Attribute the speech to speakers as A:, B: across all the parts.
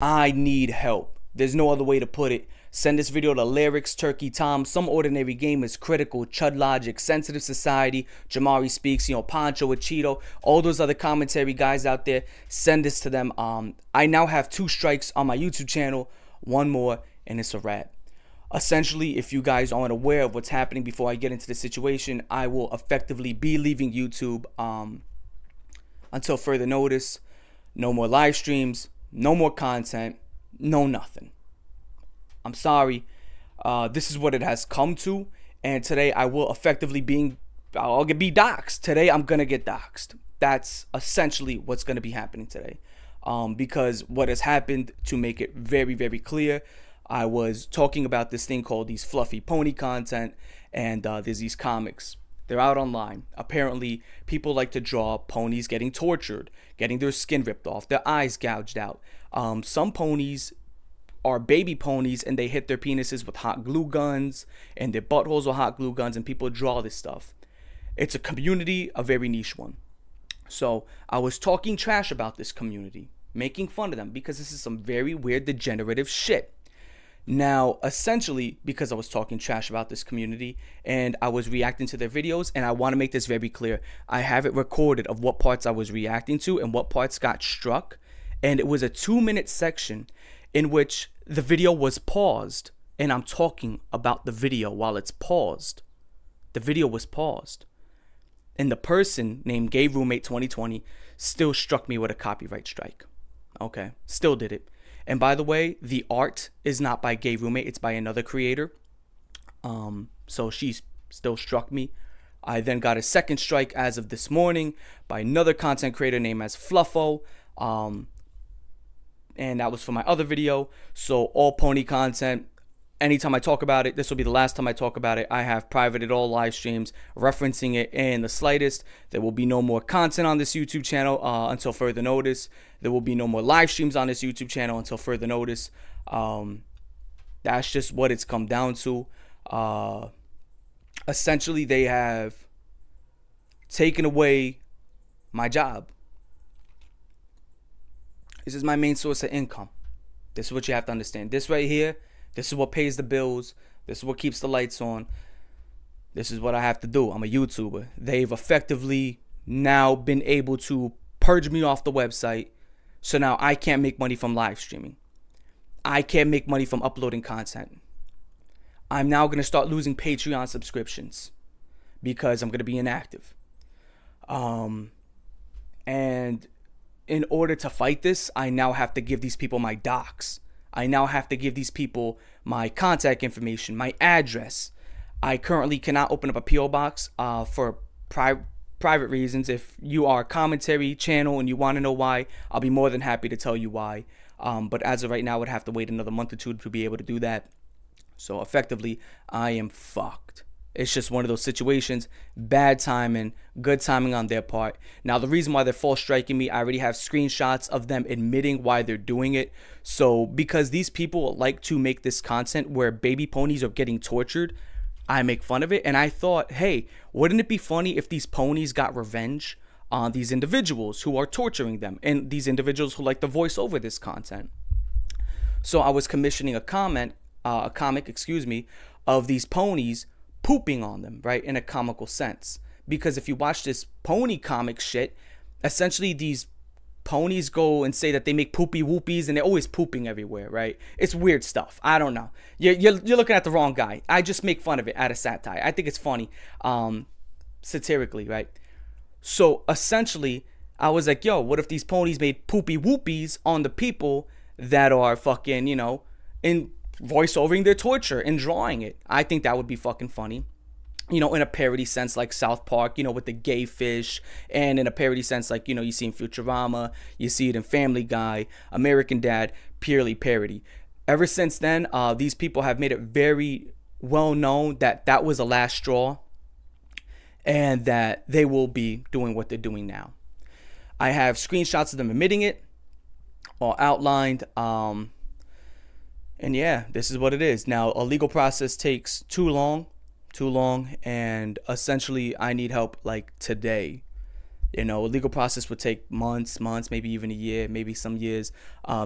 A: I need help. There's no other way to put it. Send this video to Lyrics, Turkey Tom, Some Ordinary Game is Critical, Chud Logic, Sensitive Society, Jamari Speaks, Pancho Cheeto, all those other commentary guys out there. Send this to them. I now have 2 strikes on my YouTube channel, 1 more, and it's a wrap. Essentially, if you guys aren't aware of what's happening before I get into the situation, I will effectively be leaving YouTube until further notice. No more live streams, no more content, no nothing. I'm sorry. This is what it has come to, and today I will effectively be doxxed. Today I'm gonna get doxxed. That's essentially what's gonna be happening today. Because what has happened, to make it very, very clear, I was talking about this thing called these fluffy pony content, and there's these comics. They're out online. Apparently, people like to draw ponies getting tortured, getting their skin ripped off, their eyes gouged out. Some ponies are baby ponies and they hit their penises with hot glue guns and their buttholes with hot glue guns, and people draw this stuff. It's a community, a very niche one. So I was talking trash about this community, making fun of them, because this is some very weird degenerative shit. Now, essentially, because I was talking trash about this community and I was reacting to their videos, and I want to make this very clear, I have it recorded of what parts I was reacting to and what parts got struck, and it was a 2-minute section in which the video was paused, and I'm talking about the video while it's paused. The video was paused, and the person named Gay Roommate 2020 still struck me with a copyright strike. Okay, still did it. And by the way, the art is not by Gay Roommate, it's by another creator. So she still struck me. I then got a second strike as of this morning by another content creator named as Fluffo. And that was for my other video. So all pony content, anytime I talk about it, this will be the last time I talk about it. I have privated all live streams referencing it in the slightest. There will be no more content on this YouTube channel until further notice. There will be no more live streams on this YouTube channel until further notice. That's just what it's come down to. Essentially, they have taken away my job. This is my main source of income. This is what you have to understand. This right here, this is what pays the bills. This is what keeps the lights on. This is what I have to do. I'm a YouTuber. They've effectively now been able to purge me off the website. So now I can't make money from live streaming. I can't make money from uploading content. I'm now going to start losing Patreon subscriptions because I'm going to be inactive. And in order to fight this, I now have to give these people my docs. I now have to give these people my contact information, my address. I currently cannot open up a P.O. box for private reasons. If you are a commentary channel and you want to know why, I'll be more than happy to tell you why. But as of right now, I would have to wait another month or 2 to be able to do that. So effectively, I am fucked. It's just one of those situations. Bad timing, good timing on their part. Now, the reason why they're false striking me, I already have screenshots of them admitting why they're doing it. So because these people like to make this content where baby ponies are getting tortured, I make fun of it. And I thought, hey, wouldn't it be funny if these ponies got revenge on these individuals who are torturing them, and these individuals who like to voice over this content? So I was commissioning a comic, of these ponies pooping on them, right, in a comical sense. Because if you watch this pony comic shit, essentially these ponies go and say that they make poopy whoopies, and they're always pooping everywhere, right? It's weird stuff. I don't know. You're looking at the wrong guy. I just make fun of it out of satire. I think it's funny, satirically, right? So essentially, I was like, yo, what if these ponies made poopy whoopies on the people that are fucking, in voice-overing their torture and drawing it? I think that would be fucking funny. In a parody sense, like South Park, with the gay fish, and in a parody sense, like, you see in Futurama, you see it in Family Guy, American Dad, purely parody. Ever since then, these people have made it very well known that that was the last straw, and that they will be doing what they're doing now. I have screenshots of them admitting it, all outlined, and yeah, this is what it is. Now, a legal process takes too long, and essentially I need help like today. You know, a legal process would take months, maybe even a year, maybe some years,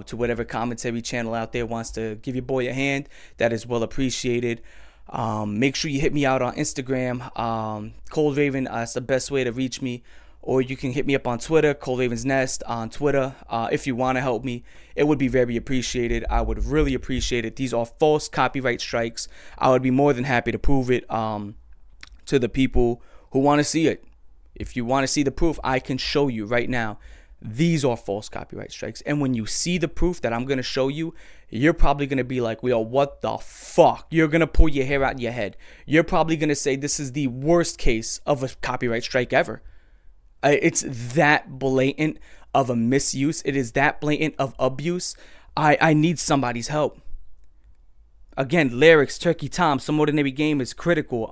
A: to whatever commentary channel out there wants to give your boy a hand. That is well appreciated. Make sure you hit me out on Instagram, ColdRaven. That's the best way to reach me. Or you can hit me up on Twitter, ColdRaven's Nest on Twitter. If you want to help me, it would be very appreciated. I would really appreciate it. These are false copyright strikes. I would be more than happy to prove it to the people who want to see it. If you want to see the proof, I can show you right now. These are false copyright strikes. And when you see the proof that I'm going to show you, you're probably going to be like, yo, what the fuck? You're going to pull your hair out of your head. You're probably going to say this is the worst case of a copyright strike ever. It's that blatant of a misuse. It is that blatant of abuse. I need somebody's help. Again, lyrics, Turkey Tom, Some Ordinary Game is critical.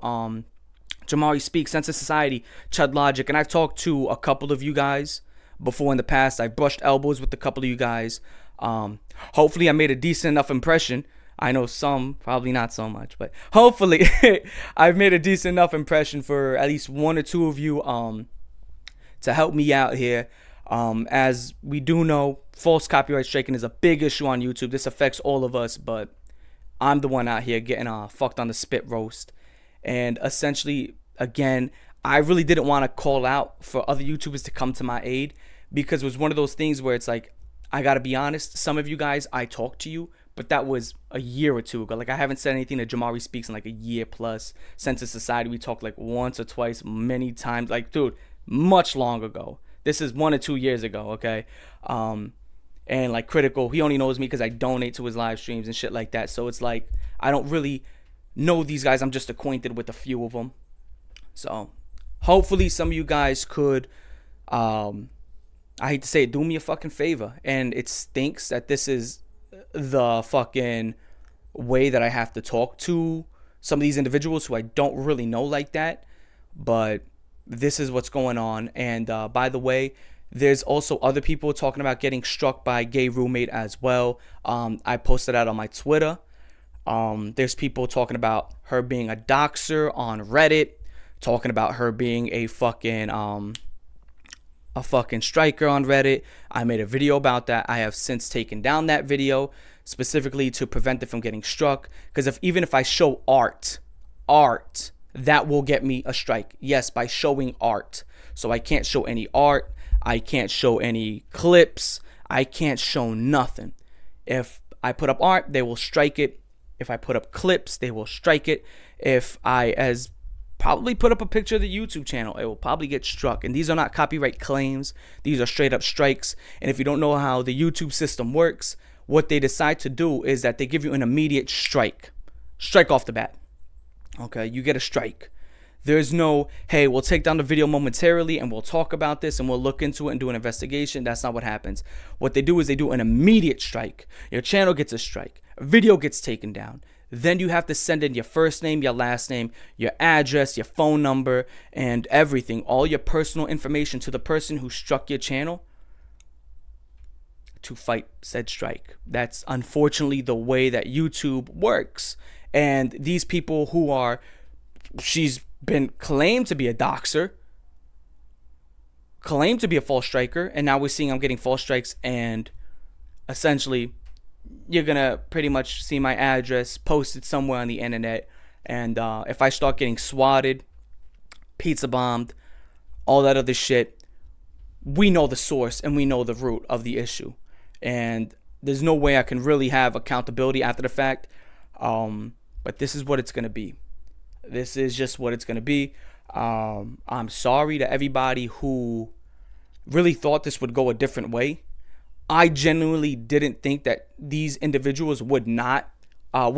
A: Jamari Speaks, Sense of Society, Chud Logic. And I've talked to a couple of you guys before in the past. I've brushed elbows with a couple of you guys. Hopefully I made a decent enough impression. I know some, probably not so much, but hopefully I've made a decent enough impression for at least one or two of you to help me out here. As we do know, false copyright striking is a big issue on YouTube. This affects all of us, but I'm the one out here getting fucked on the spit roast. And essentially, again, I really didn't want to call out for other YouTubers to come to my aid, because it was one of those things where it's like, I got to be honest, some of you guys, I talked to you, but that was a year or two ago. Like, I haven't said anything to Jamari Speaks in like a year plus. Sense of Society, we talked like once or twice, many times. Like, dude, much long ago. This is 1 or 2 years ago, okay? And like Critical, he only knows me because I donate to his live streams and shit like that. So it's like, I don't really know these guys. I'm just acquainted with a few of them. So hopefully some of you guys could, I hate to say it, do me a fucking favor. And it stinks that this is the fucking way that I have to talk to some of these individuals who I don't really know like that. But this is what's going on. And by the way, there's also other people talking about getting struck by gay roommate as well. I posted that on my Twitter. There's people talking about her being a doxer on Reddit, talking about her being a fucking striker on Reddit. I made a video about that. I have since taken down that video specifically to prevent it from getting struck. Because even if I show art, that will get me a strike. Yes, by showing art. So I can't show any art. I can't show any clips. I can't show nothing. If I put up art, they will strike it. If I put up clips, they will strike it. If I probably put up a picture of the YouTube channel, it will probably get struck. And these are not copyright claims. These are straight up strikes. And if you don't know how the YouTube system works, what they decide to do is that they give you an immediate strike. Strike off the bat. Okay, you get a strike. There's no, hey, we'll take down the video momentarily and we'll talk about this and we'll look into it and do an investigation. That's not what happens. What they do is they do an immediate strike. Your channel gets a strike. A video gets taken down. Then you have to send in your first name, your last name, your address, your phone number, and everything. All your personal information to the person who struck your channel to fight said strike. That's unfortunately the way that YouTube works. And these people who are, she's been claimed to be a doxer, claimed to be a false striker, and now we're seeing I'm getting false strikes, and essentially you're gonna pretty much see my address posted somewhere on the internet. And if I start getting swatted, pizza bombed, all that other shit, we know the source and we know the root of the issue, and there's no way I can really have accountability after the fact. But this is what it's gonna be. This is just what it's going to be. I'm sorry to everybody who really thought this would go a different way. I genuinely didn't think that these individuals would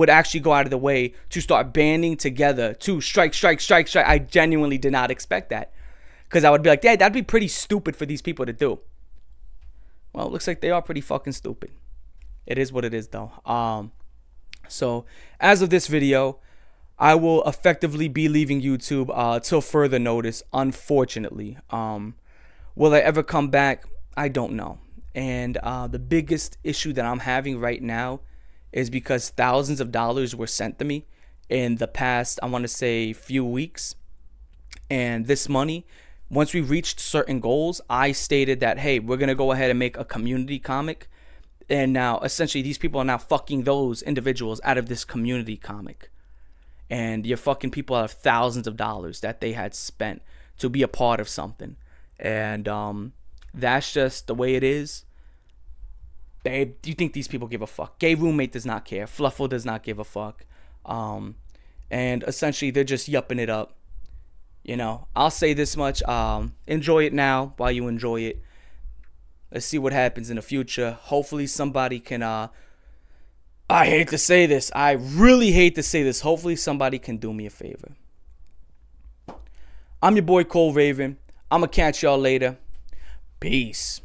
A: actually go out of the way to start banding together to strike. I genuinely did not expect that. Because I would be like, yeah, that'd be pretty stupid for these people to do. Well, it looks like they are pretty fucking stupid. It is what it is, though. So, as of this video, I will effectively be leaving YouTube till further notice, unfortunately. Will I ever come back? I don't know. And the biggest issue that I'm having right now is because thousands of dollars were sent to me in the past, I want to say, few weeks. And this money Once we reached certain goals, I stated that, hey, we're going to go ahead and make a community comic. And now, essentially, these people are now fucking those individuals out of this community comic. And you're fucking people out of thousands of dollars that they had spent to be a part of something. And that's just the way it is. Babe, do you think these people give a fuck? Gay roommate does not care. Fluffle does not give a fuck. And essentially, they're just yupping it up. You know, I'll say this much. Enjoy it now while you enjoy it. Let's see what happens in the future. Hopefully somebody can, I hate to say this. I really hate to say this. Hopefully somebody can do me a favor. I'm your boy ColdRaven. I'm going to catch y'all later. Peace.